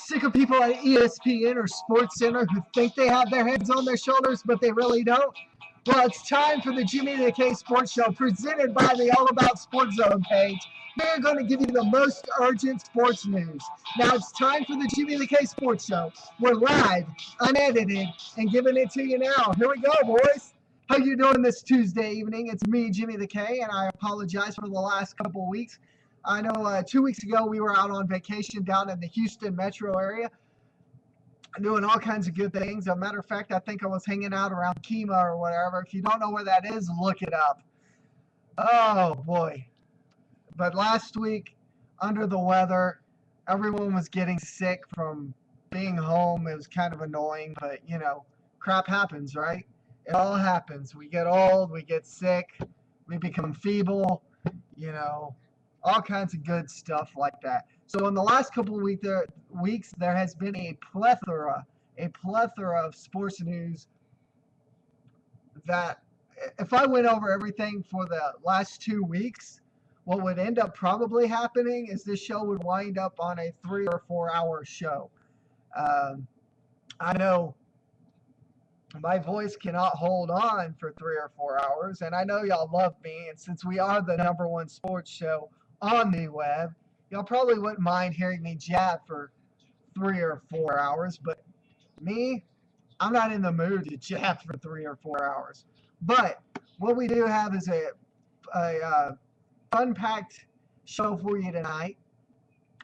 Sick of people at ESPN or SportsCenter who think they have their heads on their shoulders, but they really don't? Well, it's time for the Jimmy the K Sports Show, presented by the All About Sports Zone page. We're going to give you the most urgent sports news. Now it's time for the Jimmy the K Sports Show. We're live, unedited, and giving it to you now. Here we go, boys. How you doing this Tuesday evening? It's me, Jimmy the K, and I apologize for the last couple of weeks. I know 2 weeks ago we were out on vacation down in the Houston metro area doing all kinds of good things. As a matter of fact, I think I was hanging out around Kima or whatever. If you don't know where that is, look it up. Oh, boy. But last week, under the weather, everyone was getting sick from being home. It was kind of annoying, but, you know, crap happens, right? It all happens. We get old, we get sick, we become feeble, you know, all kinds of good stuff like that. So in the last couple of weeks, there has been a plethora of sports news that if I went over everything for the last 2 weeks, what would end up probably happening is this show would wind up on a 3 or 4 hour show. I know my voice cannot hold on for 3 or 4 hours, and I know y'all love me, and since we are the #1 sports show on the web, y'all probably wouldn't mind hearing me jab for 3 or 4 hours, but me, I'm not in the mood to jab for 3 or 4 hours. But what we do have is a fun-packed show for you tonight.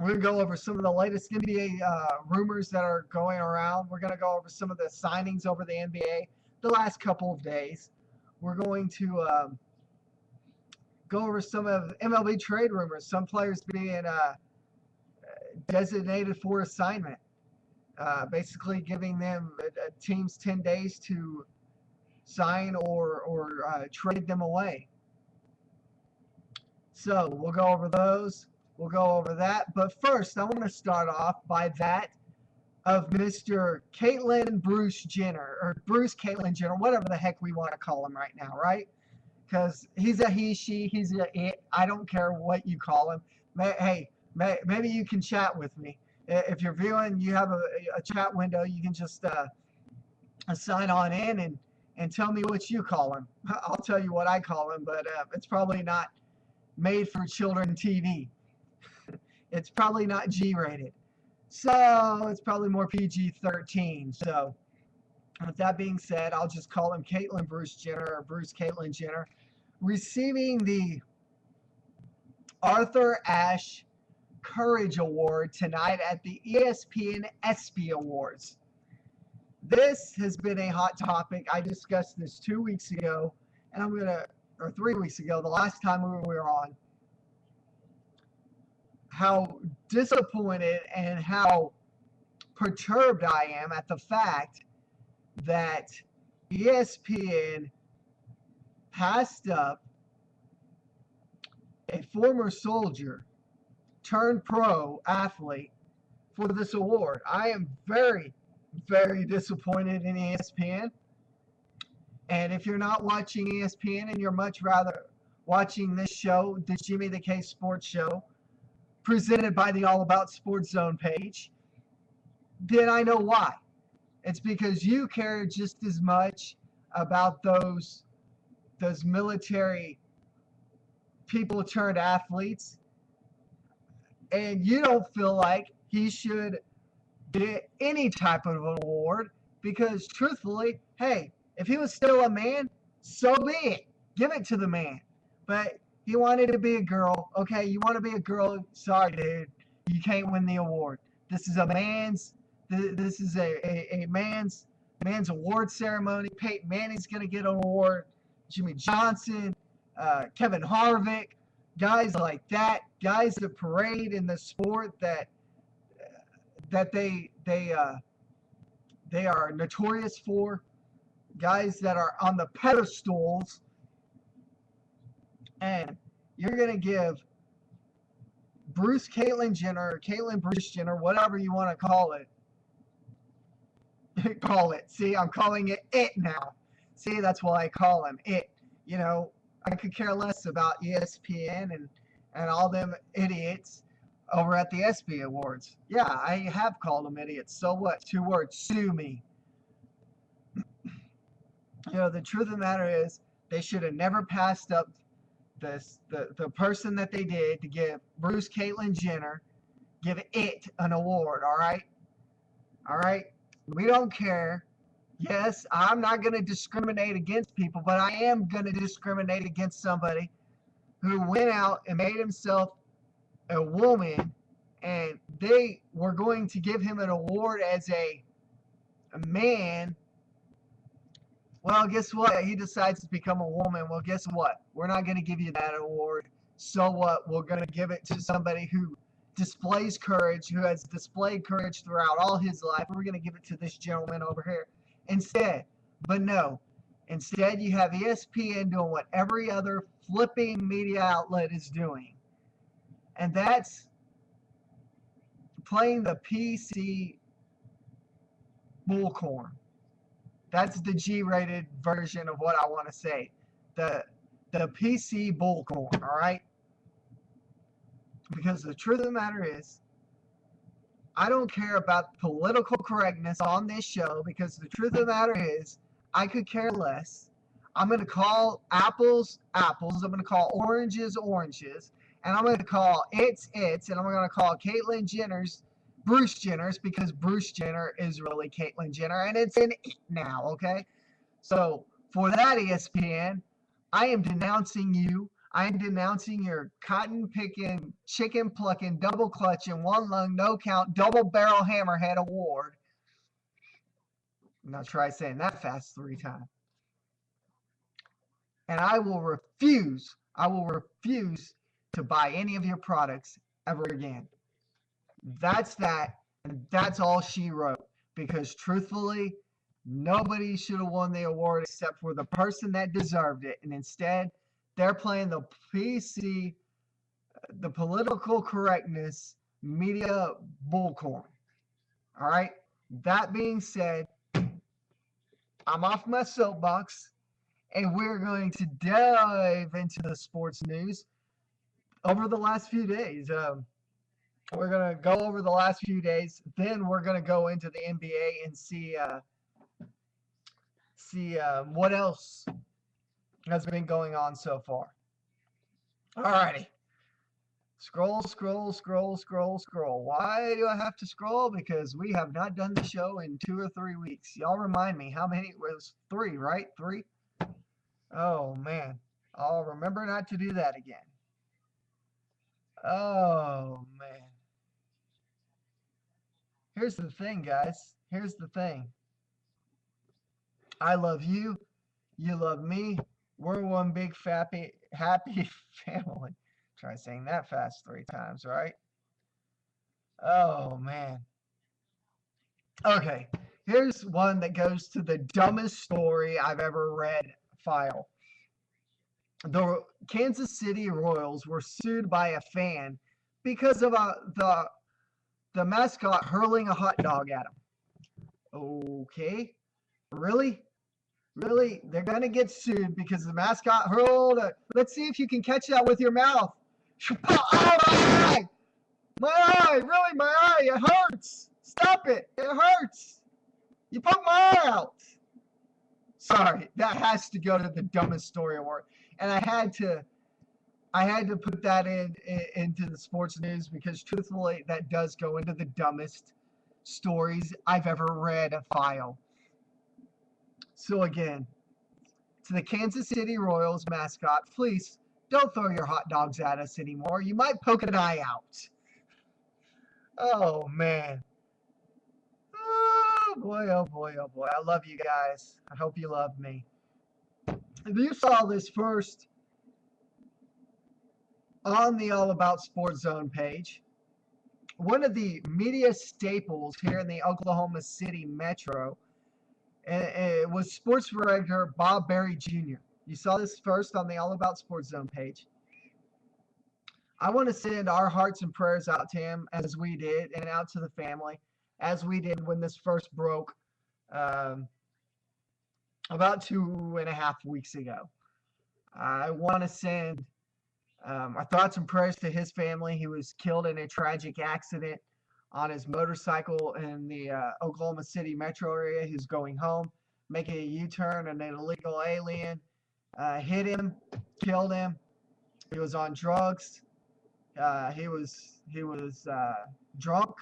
We're going to go over some of the latest NBA rumors that are going around. We're going to go over some of the signings over the NBA the last couple of days. We're going to go over some of MLB Trade Rumors, some players being designated for assignment, basically giving them teams 10 days to sign or trade them away. So we'll go over those. We'll go over that. But first, I want to start off by that of Mr. Bruce Caitlyn Jenner, whatever the heck we want to call him right now, right? Because he's a he, she, he's a it. I don't care what you call him. Hey, maybe you can chat with me. If you're viewing, you have a chat window. You can just sign on in and tell me what you call him. I'll tell you what I call him, but it's probably not made for children TV. It's probably not G-rated. So it's probably more PG-13. So with that being said, I'll just call him Caitlyn Bruce Jenner or Bruce Caitlyn Jenner, receiving the Arthur Ashe Courage Award tonight at the ESPN ESPY Awards. This has been a hot topic. I discussed this 2 weeks ago, and or 3 weeks ago, the last time we were on, how disappointed and how perturbed I am at the fact that ESPN passed up a former soldier turned pro athlete for this award. I am very, very disappointed in ESPN. And if you're not watching ESPN and you're much rather watching this show, the Jimmy the K Sports Show, presented by the All About Sports Zone page, then I know why. It's because you care just as much about those military people turned athletes, and you don't feel like he should get any type of an award because, truthfully, hey, if he was still a man, so be it. Give it to the man. But he wanted to be a girl. Okay, you want to be a girl? Sorry, dude. You can't win the award. This is a man's award ceremony. Peyton Manning's going to get an award. Jimmy Johnson, Kevin Harvick, guys like that, guys that parade in the sport that they are notorious for, guys that are on the pedestals, and you're going to give Bruce Caitlyn Jenner, or Caitlyn Bruce Jenner, whatever you want to call it. Call it. See, I'm calling it now. See, that's why I call him it. You know, I could care less about ESPN and all them idiots over at the ESPY Awards. Yeah, I have called them idiots. So what? 2 words. Sue me. The truth of the matter is they should have never passed up the person that they did to give Bruce Caitlyn Jenner, give it an award, all right? All right? We don't care. Yes, I'm not going to discriminate against people, but I am going to discriminate against somebody who went out and made himself a woman, and they were going to give him an award as a man. Well, guess what? He decides to become a woman. Well, guess what? We're not going to give you that award. So what? We're going to give it to somebody who displays courage, who has displayed courage throughout all his life. We're going to give it to this gentleman over here instead. But no. Instead, you have ESPN doing what every other flipping media outlet is doing. And that's playing the PC bullcorn. That's the G-rated version of what I want to say. The PC bullcorn, all right? Because the truth of the matter is, I don't care about political correctness on this show, because the truth of the matter is, I could care less. I'm going to call apples, apples. I'm going to call oranges, oranges. And I'm going to call it's. And I'm going to call Caitlyn Jenner's Bruce Jenner's, because Bruce Jenner is really Caitlyn Jenner, and it's an it now, okay? So for that, ESPN, I am denouncing you. I am denouncing your cotton-picking, chicken-plucking, double-clutching, one-lung, no-count, double-barrel hammerhead award. Now try saying that fast 3 times. And I will refuse to buy any of your products ever again. That's that, and that's all she wrote. Because truthfully, nobody should have won the award except for the person that deserved it. And instead, they're playing the PC, the political correctness, media bullcorn. All right? That being said, I'm off my soapbox, and we're going to dive into the sports news over the last few days. We're going to go over the last few days. Then we're going to go into the NBA and see what else has been going on so far. Alrighty. Scroll. Why do I have to scroll? Because we have not done the show in 2 or 3 weeks. Y'all remind me, how many? It was 3, right? 3? Oh, man. I'll remember not to do that again. Oh, man. Here's the thing, guys. Here's the thing. I love you. You love me. We're one big happy family. Try saying that fast 3 times, right? Oh, man. Okay. Here's one that goes to the dumbest story I've ever read file. The Kansas City Royals were sued by a fan because of the mascot hurling a hot dog at him. Okay. Really? Really? They're going to get sued because the mascot hurled a... Let's see if you can catch that with your mouth. Oh, my eye! My eye! Really, my eye! It hurts! Stop it! It hurts! You poked my eye out! Sorry, that has to go to the dumbest story award. And I had to put that into the sports news because truthfully, that does go into the dumbest stories I've ever read a file. So again, to the Kansas City Royals mascot, please don't throw your hot dogs at us anymore. You might poke an eye out. Oh, man. Oh, boy, oh, boy, oh, boy. I love you guys. I hope you love me. If you saw this first on the All About Sports Zone page, one of the media staples here in the Oklahoma City Metro, it was sports director Bob Berry Jr. You saw this first on the All About Sports Zone page. I want to send our hearts and prayers out to him as we did, and out to the family as we did when this first broke about 2.5 weeks ago. I want to send Our thoughts and prayers to his family. He was killed in a tragic accident on his motorcycle in the Oklahoma City metro area. He was going home, making a U-turn, and an illegal alien hit him, killed him. He was on drugs. He was drunk,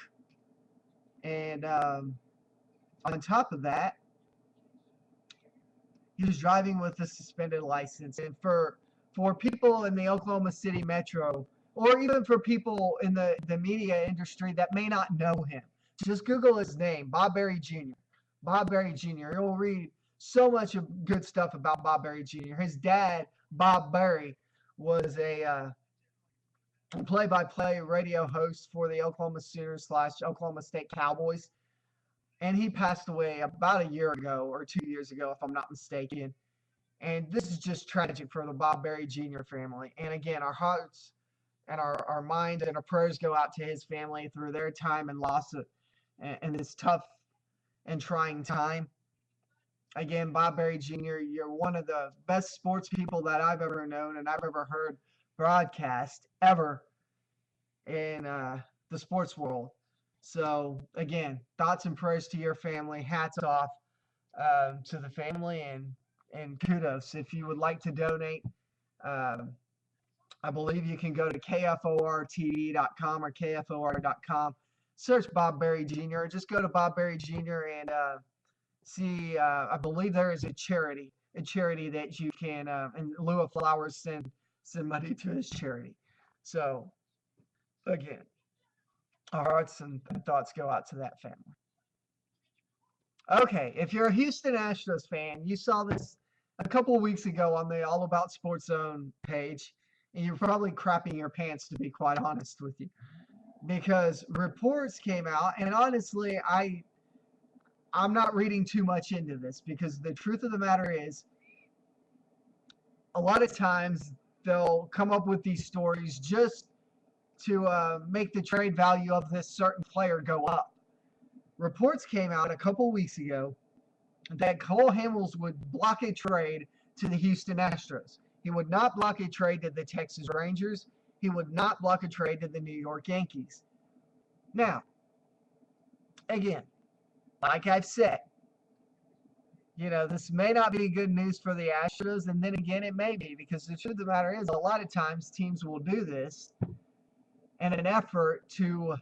and on top of that, he was driving with a suspended license. And for people in the Oklahoma City metro, or even for people in the media industry that may not know him, just Google his name, Bob Berry Jr. Bob Berry Jr. You'll read so much of good stuff about Bob Berry Jr. His dad, Bob Berry, was a play-by-play radio host for the Oklahoma Sooners / Oklahoma State Cowboys. And he passed away about a year ago or 2 years ago, if I'm not mistaken. And this is just tragic for the Bob Berry Jr. family. And again, our hearts and our minds and our prayers go out to his family through their time and loss in this tough and trying time. Again, Bob Berry Jr., you're one of the best sports people that I've ever known and I've ever heard broadcast ever in the sports world. So again, thoughts and prayers to your family. Hats off to the family, and kudos. If you would like to donate, I believe you can go to kfortv.com or kfor.com. Search Bob Berry Jr. Just go to Bob Berry Jr. and see. I believe there is a charity that you can, in lieu of flowers, send money to his charity. So again, our hearts and thoughts go out to that family. Okay, if you're a Houston Astros fan, you saw this a couple of weeks ago on the All About Sports Zone page, and you're probably crapping your pants, to be quite honest with you, because reports came out, and honestly, I'm not reading too much into this, because the truth of the matter is, a lot of times they'll come up with these stories just to make the trade value of this certain player go up. Reports came out a couple weeks ago that Cole Hamels would block a trade to the Houston Astros. He would not block a trade to the Texas Rangers. He would not block a trade to the New York Yankees. Now, again, like I've said, this may not be good news for the Astros, and then again, it may be, because the truth of the matter is, a lot of times teams will do this in an effort to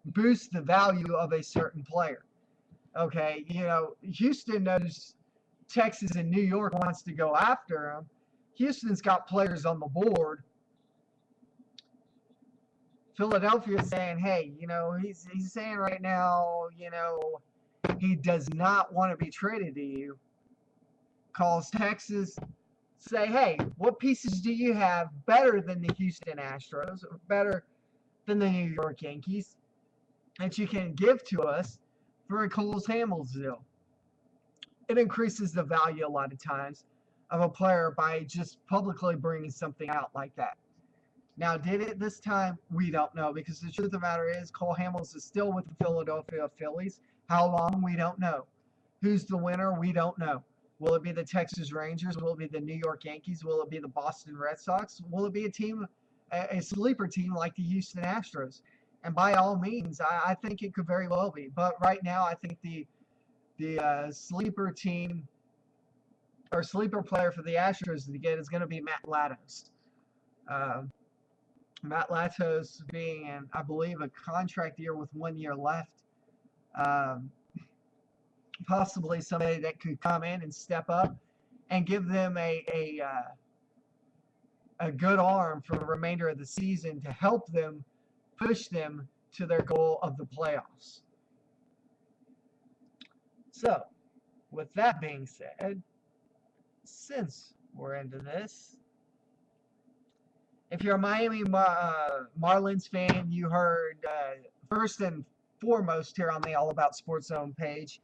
boost the value of a certain player. Okay, Houston knows Texas and New York wants to go after him. Houston's got players on the board. Philadelphia is saying, hey, he's saying right now, he does not want to be traded to you. Calls Texas, say, hey, what pieces do you have better than the Houston Astros, or better than the New York Yankees, that you can give to us for a Cole Hamels deal? It increases the value a lot of times of a player by just publicly bringing something out like that. Now, did it this time? We don't know, because the truth of the matter is, Cole Hamels is still with the Philadelphia Phillies. How long? We don't know. Who's the winner? We don't know. Will it be the Texas Rangers? Will it be the New York Yankees? Will it be the Boston Red Sox? Will it be a sleeper team like the Houston Astros? And by all means, I think it could very well be. But right now, I think the sleeper team or sleeper player for the Astros to get is going to be Matt Latos. Matt Latos being in, I believe, a contract year with 1 year left. Possibly somebody that could come in and step up and give them a good arm for the remainder of the season to help them push them to their goal of the playoffs. So, with that being said, since we're into this, if you're a Miami Marlins fan, you heard first and foremost here on the All About Sports Zone page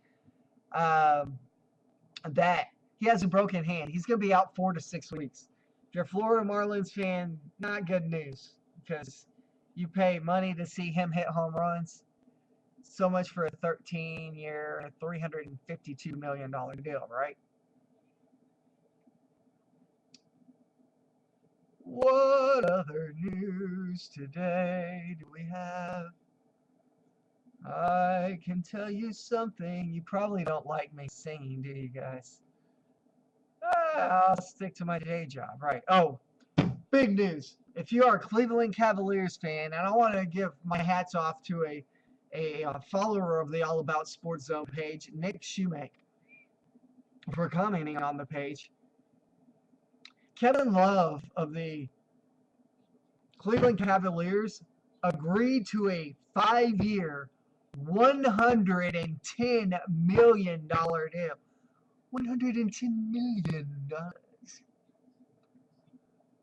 that he has a broken hand. He's going to be out 4 to 6 weeks. If you're a Florida Marlins fan, not good news, because you pay money to see him hit home runs. So much for a 13-year, $352 million deal, right? What other news today do we have? I can tell you something. You probably don't like me singing, do you guys? I'll stick to my day job. Right. Oh, big news. If you are a Cleveland Cavaliers fan, and I want to give my hats off to a follower of the All About Sports Zone page, Nick Shoemake, for commenting on the page. Kevin Love of the Cleveland Cavaliers agreed to a 5-year, $110 million deal. $110 million.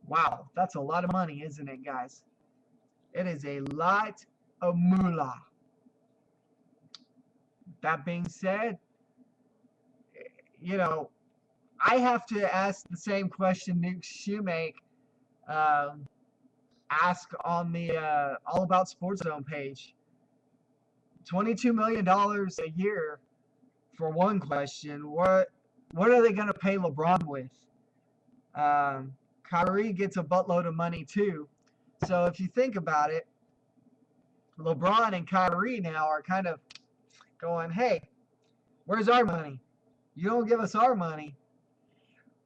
Wow, that's a lot of money, isn't it, guys? It is a lot of moolah. That being said, you know, I have to ask the same question Nick Shoemake asked on the All About Sports Zone page. $22 million a year for one question. What are they going to pay LeBron with? Kyrie gets a buttload of money too. So if you think about it, LeBron and Kyrie now are kind of going, hey, where's our money? You don't give us our money.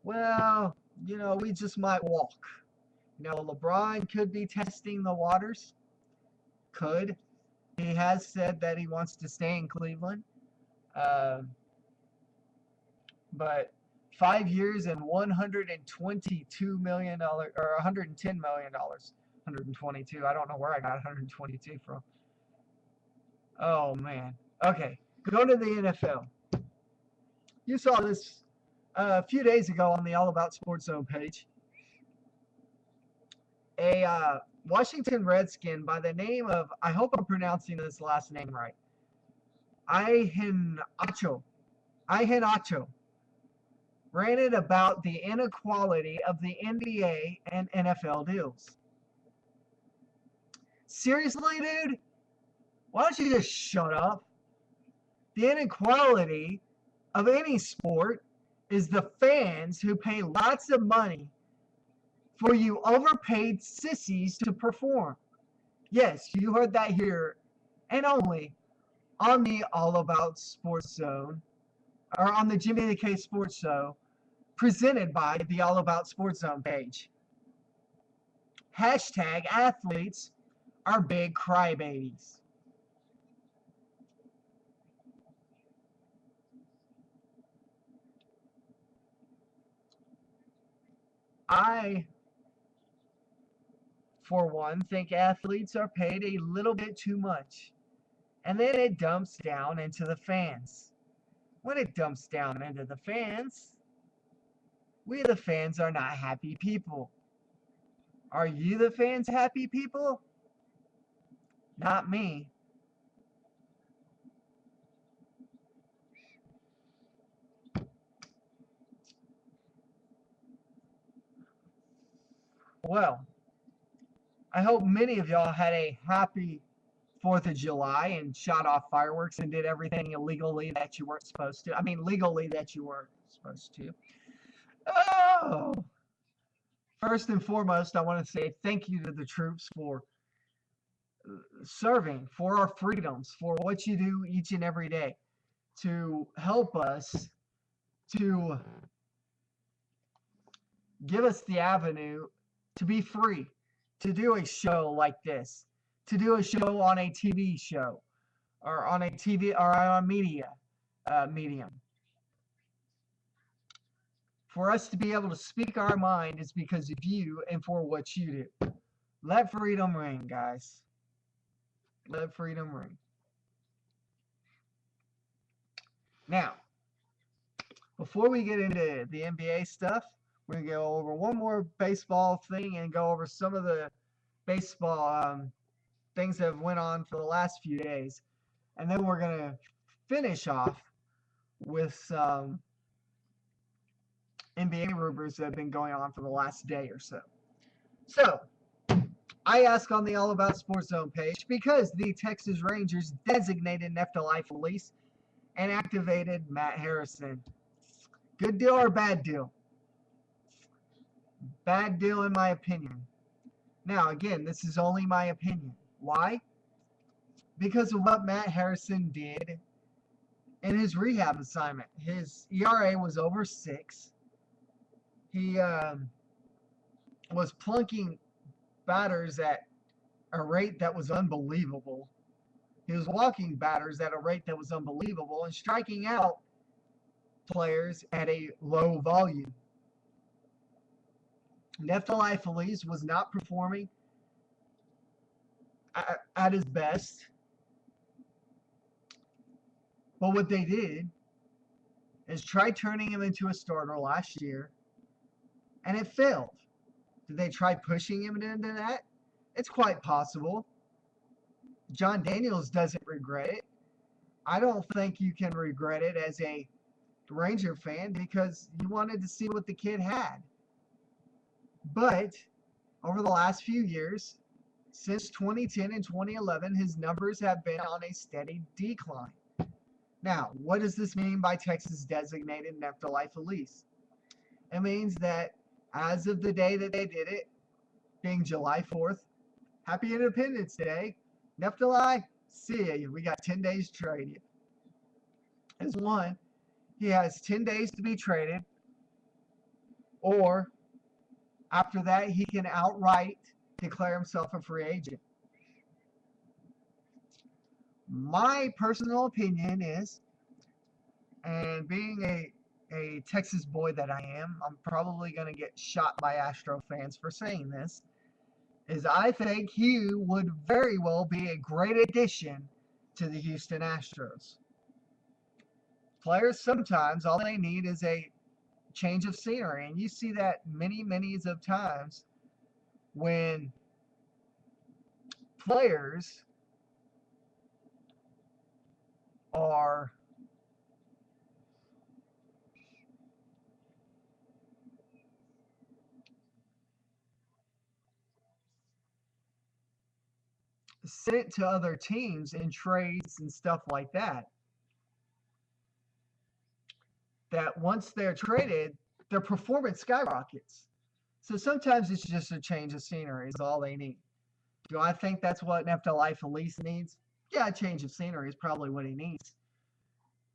Well, you know, we just might walk. You know, LeBron could be testing the waters. Could. He has said that he wants to stay in Cleveland. But 5 years and $122 million, or $110 million. 122. I don't know where I got 122 from. Oh, man. Okay. Go to the NFL. You saw this a few days ago on the All About Sports Zone page. A Washington Redskin by the name of, I hope I'm pronouncing this last name right, Iheanacho, ranted about the inequality of the NBA and NFL deals. Seriously, dude? Why don't you just shut up? The inequality of any sport is the fans who pay lots of money for you overpaid sissies to perform. Yes, you heard that here and only on the All About Sports Zone, or on the Jimmy the K Sports Show, presented by the All About Sports Zone page. Hashtag athletes are big crybabies. I, for one, think athletes are paid a little bit too much. And then it dumps down into the fans. When it dumps down into the fans, we the fans are not happy people. Are you the fans happy people? Not me. Well, I hope many of y'all had a happy 4th of July and shot off fireworks and did everything illegally that you weren't supposed to. I mean, legally that you weren't supposed to. Oh! First and foremost, I want to say thank you to the troops for serving, for our freedoms, for what you do each and every day to help us, to give us the avenue to be free, to do a show like this, to do a show on a TV show, or on a TV, or on a medium. For us to be able to speak our mind is because of you and for what you do. Let freedom ring, guys. Let freedom ring. Now, before we get into the NBA stuff, we're going to go over one more baseball thing and go over some of the baseball things that have went on for the last few days. And then we're going to finish off with some NBA rumors that have been going on for the last day or so. So, I ask on the All About Sports Zone page, because the Texas Rangers designated Neftali Felice and activated Matt Harrison. Good deal or bad deal? Bad deal in my opinion. Now, again, this is only my opinion. Why? Because of what Matt Harrison did in his rehab assignment. His ERA was over 6. He was plunking batters at a rate that was unbelievable. He was walking batters at a rate that was unbelievable and striking out players at a low volume. Neftali Feliz was not performing at his best. But what they did is try turning him into a starter last year, and it failed. Did they try pushing him into that? It's quite possible. John Daniels doesn't regret it. I don't think you can regret it as a Ranger fan because you wanted to see what the kid had. But over the last few years, since 2010 and 2011, his numbers have been on a steady decline. Now, what does this mean by Texas designated Neftali Feliz? It means that as of the day that they did it, being July 4th, Happy Independence Day, Neftali, see ya. We got 10 days to trade you. As one, he has 10 days to be traded, or after that, he can outright declare himself a free agent. My personal opinion is, and being a Texas boy that I am, I'm probably going to get shot by Astro fans for saying this, is I think he would very well be a great addition to the Houston Astros. Players sometimes, all they need is a change of scenery, and you see that many of times when players are sent to other teams in trades and stuff like that, that once they're traded, their performance skyrockets. So sometimes it's just a change of scenery is all they need. Do I think that's what Neftali Feliz needs? Yeah, a change of scenery is probably what he needs.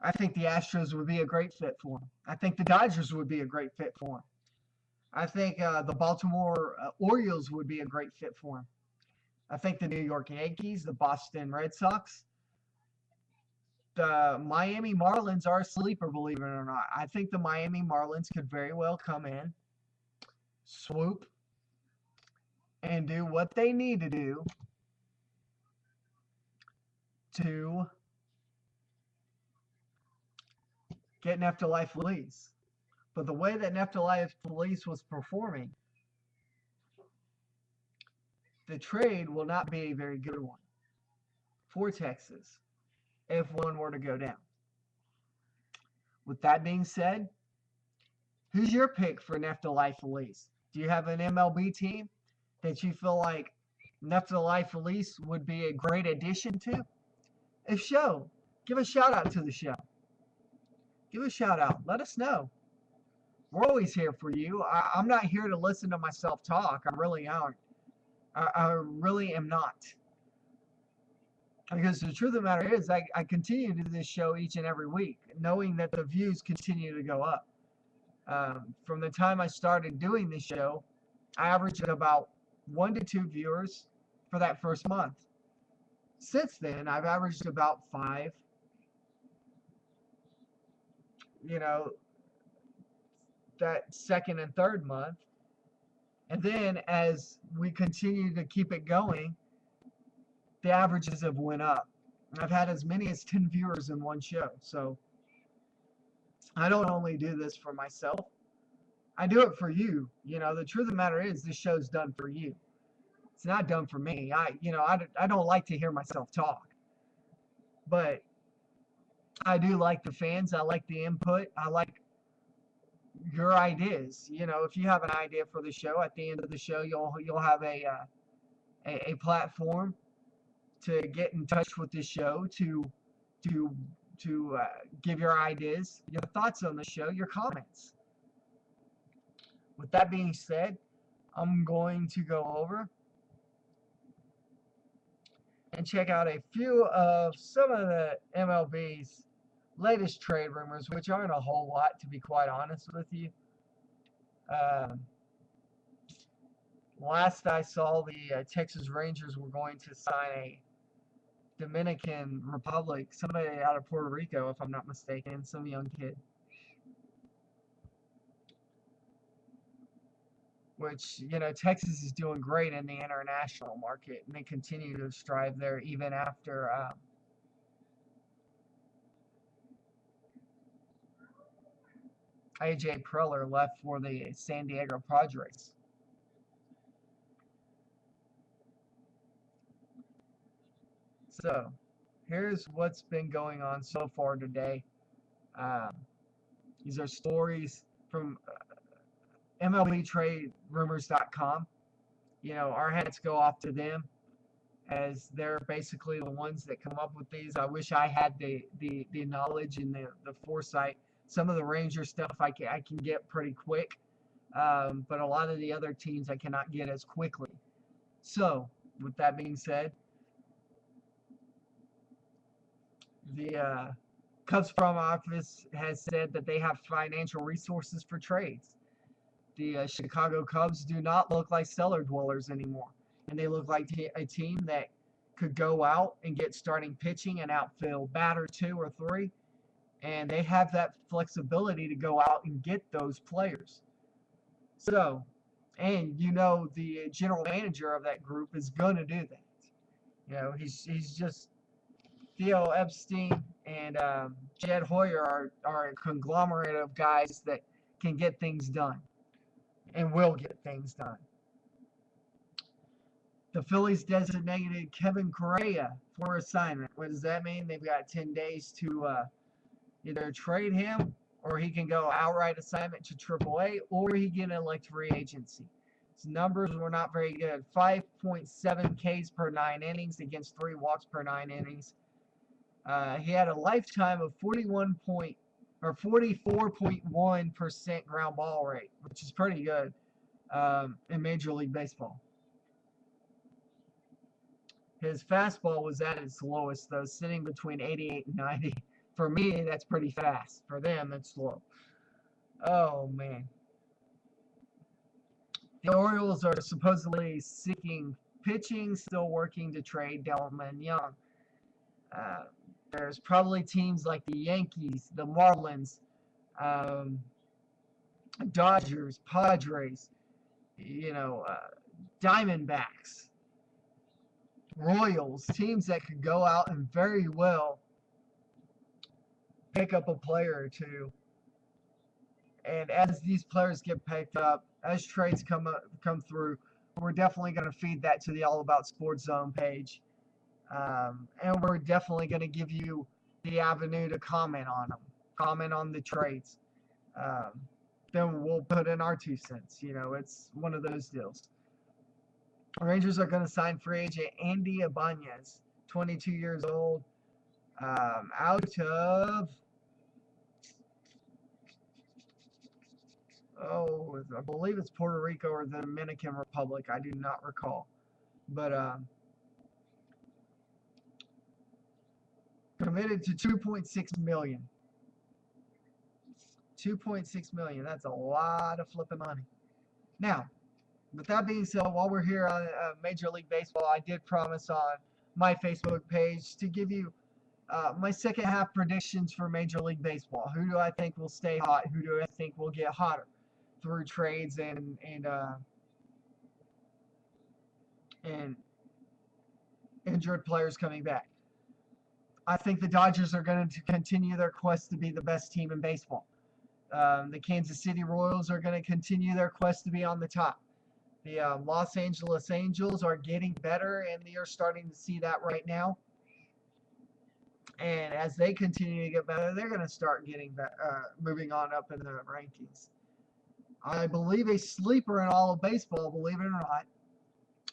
I think the Astros would be a great fit for him. I think the Dodgers would be a great fit for him. I think the Baltimore Orioles would be a great fit for him. I think the New York Yankees, the Boston Red Sox, the Miami Marlins are a sleeper, believe it or not. I think the Miami Marlins could very well come in, swoop, and do what they need to do to get Neftali Feliz. But the way that Neftali Feliz was performing, the trade will not be a very good one for Texas if one were to go down. With that being said, who's your pick for Neftali Feliz? Do you have an MLB team that you feel like Neftali Feliz would be a great addition to? If so, give a shout out to the show. Give a shout out. Let us know. We're always here for you. I'm not here to listen to myself talk. I really aren't. I really am not. Because the truth of the matter is, I continue to do this show each and every week, knowing that the views continue to go up. From the time I started doing this show, I averaged about 1 to 2 viewers for that first month. Since then, I've averaged about 5. That second and third month. And then as we continue to keep it going, the averages have went up. I've had as many as 10 viewers in one show. So I don't only do this for myself. I do it for you. The truth of the matter is this show's done for you. It's not done for me. I don't like to hear myself talk. But I do like the fans. I like the input. I like your ideas. If you have an idea for the show, at the end of the show, you'll have a platform to get in touch with the show to give your ideas, your thoughts on the show, your comments. with that being said, I'm going to go over and check out a few of some of the MLB's latest trade rumors, which aren't a whole lot, to be quite honest with you. Last I saw, the Texas Rangers were going to sign a Dominican Republic, somebody out of Puerto Rico, if I'm not mistaken, some young kid. Which, Texas is doing great in the international market, and they continue to strive there even after A.J. Preller left for the San Diego Padres. So, here's what's been going on so far today. These are stories from MLB Trade Rumors.com. Our hats go off to them, as they're basically the ones that come up with these. I wish I had the knowledge and the foresight. Some of the Ranger stuff I can get pretty quick, but a lot of the other teams I cannot get as quickly. So, with that being said, the Cubs front office has said that they have financial resources for trades. The Chicago Cubs do not look like cellar dwellers anymore, and they look like a team that could go out and get starting pitching and outfield batter 2 or 3, and they have that flexibility to go out and get those players. So, and the general manager of that group is going to do that. He's just Theo Epstein and Jed Hoyer are a conglomerate of guys that can get things done and will get things done. The Phillies designated Kevin Correa for assignment. What does that mean? They've got 10 days to either trade him, or he can go outright assignment to AAA, or he can elect free agency. His numbers were not very good. 5.7 Ks per 9 innings against 3 walks per 9 innings. He had a lifetime of 44.1% ground ball rate, which is pretty good in Major League Baseball. His fastball was at its lowest, though, sitting between 88 and 90. For me, that's pretty fast. For them, it's slow. Oh, man. The Orioles are supposedly seeking pitching, still working to trade Delman Young. There's probably teams like the Yankees, the Marlins, Dodgers, Padres, Diamondbacks, Royals, teams that could go out and very well pick up a player or two. And as these players get picked up, as trades come through, we're definitely going to feed that to the All About Sports Zone page. And we're definitely going to give you the avenue to comment on them, comment on the trades. Then we'll put in our 2 cents. It's one of those deals. Rangers are going to sign free agent Andy Ibanez, 22 years old, out of, I believe it's Puerto Rico or the Dominican Republic. I do not recall. But committed to $2.6 million. $2.6 million. That's a lot of flipping money. Now, with that being said, while we're here on Major League Baseball, I did promise on my Facebook page to give you my second half predictions for Major League Baseball. Who do I think will stay hot? Who do I think will get hotter through trades and injured players coming back? I think the Dodgers are going to continue their quest to be the best team in baseball. The Kansas City Royals are going to continue their quest to be on the top. The Los Angeles Angels are getting better, and they are starting to see that right now. And as they continue to get better, they're going to start getting moving on up in the rankings. I believe a sleeper in all of baseball, believe it or not,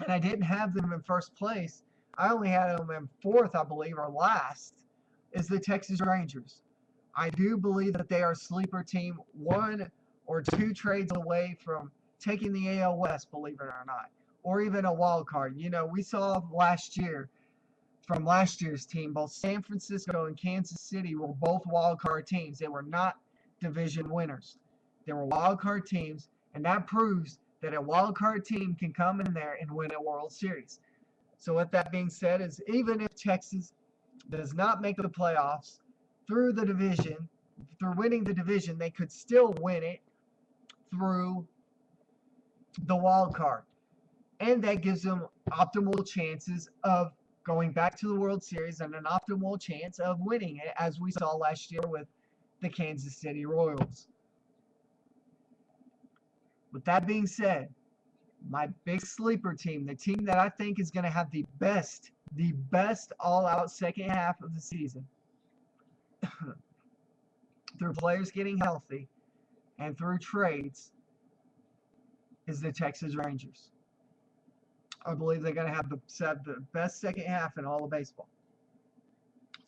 and I didn't have them in first place. I only had them in 4th, I believe, or last, is the Texas Rangers. I do believe that they are a sleeper team. One, or 2 trades away from taking the AL West, believe it or not, or even a wild card. You know, we saw last year from last year's team, both San Francisco and Kansas City were both wild card teams. They were not division winners. They were wild card teams, and that proves that a wild card team can come in there and win a World Series. So with that being said, is even if Texas does not make the playoffs through the division, through winning the division, they could still win it through the wild card. And that gives them optimal chances of going back to the World Series and an optimal chance of winning it, as we saw last year with the Kansas City Royals. With that being said, my big sleeper team, the team that I think is going to have the best all-out second half of the season through players getting healthy and through trades, is the Texas Rangers. I believe they're going to have the best second half in all of baseball.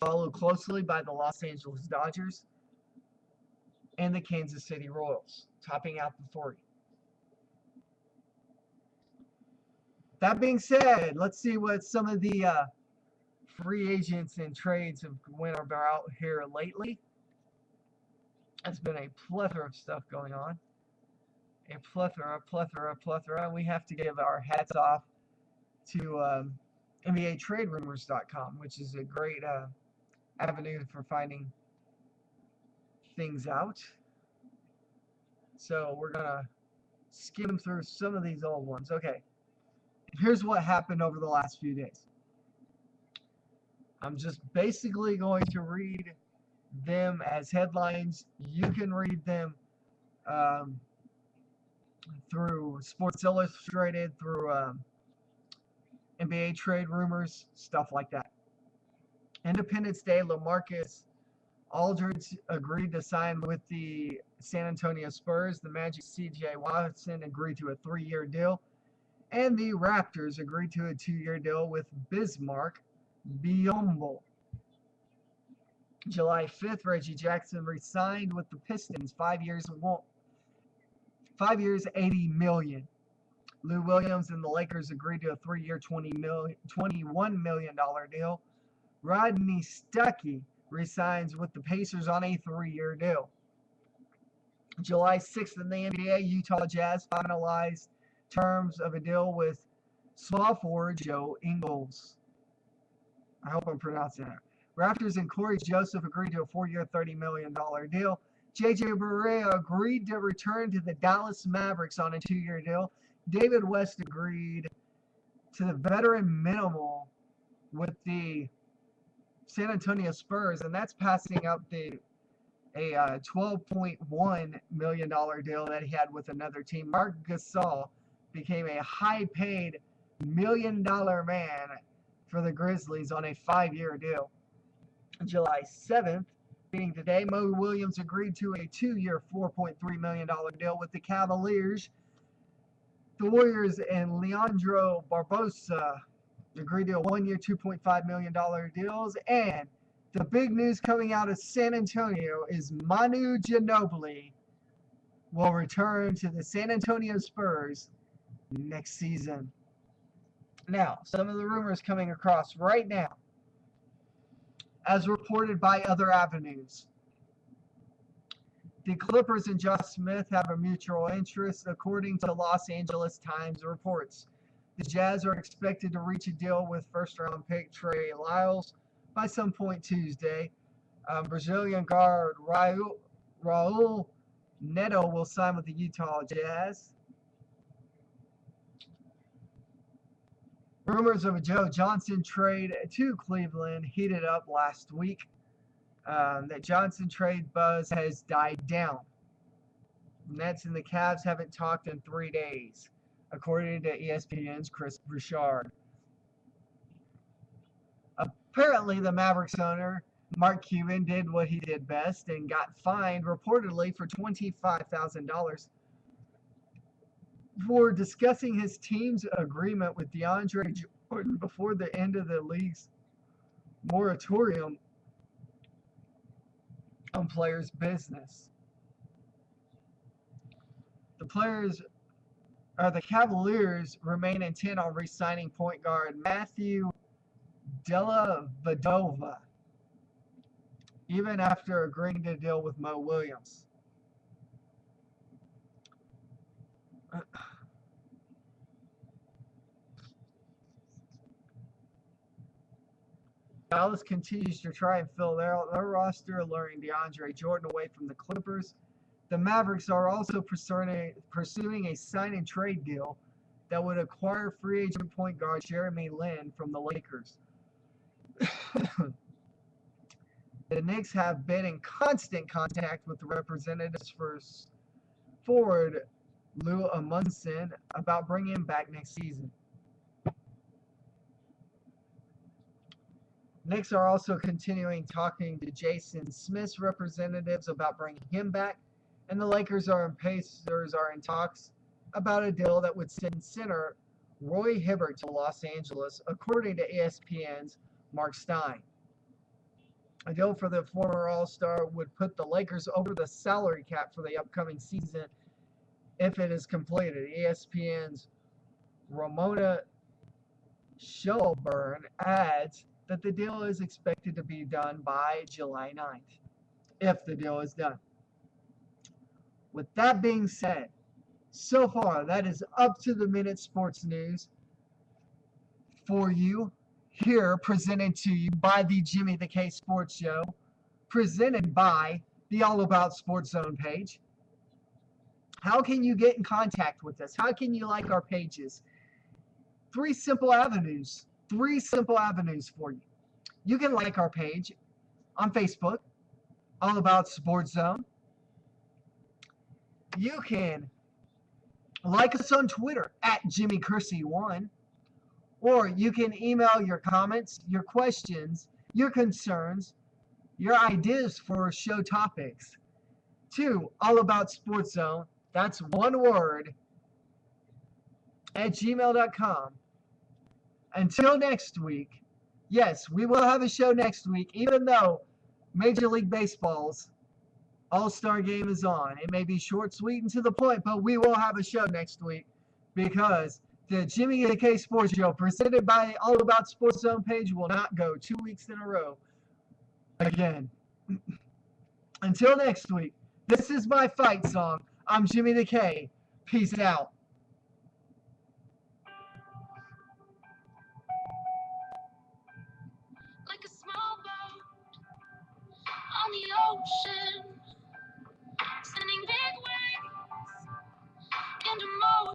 Followed closely by the Los Angeles Dodgers and the Kansas City Royals, topping out the 3. That being said, let's see what some of the free agents and trades have went about here lately. There's been a plethora of stuff going on. A plethora. We have to give our hats off to NBA Trade Rumors.com, which is a great avenue for finding things out. So we're going to skim through some of these old ones. Okay. Here's what happened over the last few days. I'm just basically going to read them as headlines. You can read them through Sports Illustrated, through NBA Trade Rumors, stuff like that. Independence Day, LaMarcus Aldridge agreed to sign with the San Antonio Spurs. The Magic C.J. Watson agreed to a 3-year deal. And the Raptors agreed to a 2-year deal with Bismarck Biyombo. July 5th, Reggie Jackson re-signed with the Pistons, 5 years, $80 million. Lou Williams and the Lakers agreed to a 3-year, $21 million deal. Rodney Stuckey re-signs with the Pacers on a 3-year deal. July 6th in the NBA, Utah Jazz finalized terms of a deal with small forward Joe Ingles. I hope I'm pronouncing that. Raptors and Corey Joseph agreed to a 4-year, $30 million deal. J.J. Barea agreed to return to the Dallas Mavericks on a 2-year deal. David West agreed to the veteran minimal with the San Antonio Spurs, and that's passing up a $12.1 million deal that he had with another team. Marc Gasol became a high-paid $1 million man for the Grizzlies on a 5-year deal. July 7th, being today, Mo Williams agreed to a 2-year, $4.3 million deal with the Cavaliers. The Warriors and Leandro Barbosa agreed to a 1-year, $2.5 million deals. And the big news coming out of San Antonio is Manu Ginobili will return to the San Antonio Spurs next season. Now, some of the rumors coming across right now, as reported by other avenues. The Clippers and Josh Smith have a mutual interest, according to Los Angeles Times reports. The Jazz are expected to reach a deal with first-round pick Trey Lyles by some point Tuesday. Brazilian guard Raul Neto will sign with the Utah Jazz. Rumors of a Joe Johnson trade to Cleveland heated up last week. That Johnson trade buzz has died down. Nets and the Cavs haven't talked in 3 days, according to ESPN's Chris Bouchard. Apparently, the Mavericks owner, Mark Cuban, did what he did best and got fined reportedly for $25,000 for discussing his team's agreement with DeAndre Jordan before the end of the league's moratorium on players' business. The Cavaliers remain intent on re-signing point guard Matthew Dellavedova, even after agreeing to deal with Mo Williams. Dallas continues to try and fill their roster, luring DeAndre Jordan away from the Clippers. The Mavericks are also pursuing a sign-and-trade deal that would acquire free agent point guard Jeremy Lin from the Lakers. The Knicks have been in constant contact with the representatives for forward Lou Amundsen about bringing him back next season. Knicks are also continuing talking to Jason Smith's representatives about bringing him back, and the Lakers and Pacers are in talks about a deal that would send center Roy Hibbert to Los Angeles, according to ESPN's Mark Stein. A deal for the former All-Star would put the Lakers over the salary cap for the upcoming season if it is completed. ESPN's Ramona Shelburne adds that the deal is expected to be done by July 9th, if the deal is done. With that being said, so far that is up to the minute sports news for you here, presented to you by the Jimmy the K Sports Show, presented by the All About Sports Zone page. How can you get in contact with us? How can you like our pages? Three simple avenues for you. You can like our page on Facebook, All About Sports Zone. You can like us on Twitter at JimmyCursey1, or you can email your comments, your questions, your concerns, your ideas for show topics to All About Sports Zone. That's one word at gmail.com. Until next week, yes, we will have a show next week, even though Major League Baseball's All-Star Game is on. It may be short, sweet, and to the point, but we will have a show next week because the Jimmy the K Sports Show, presented by All About Sports Zone page, will not go 2 weeks in a row again. Until next week, this is my fight song. I'm Jimmy the K. Peace out.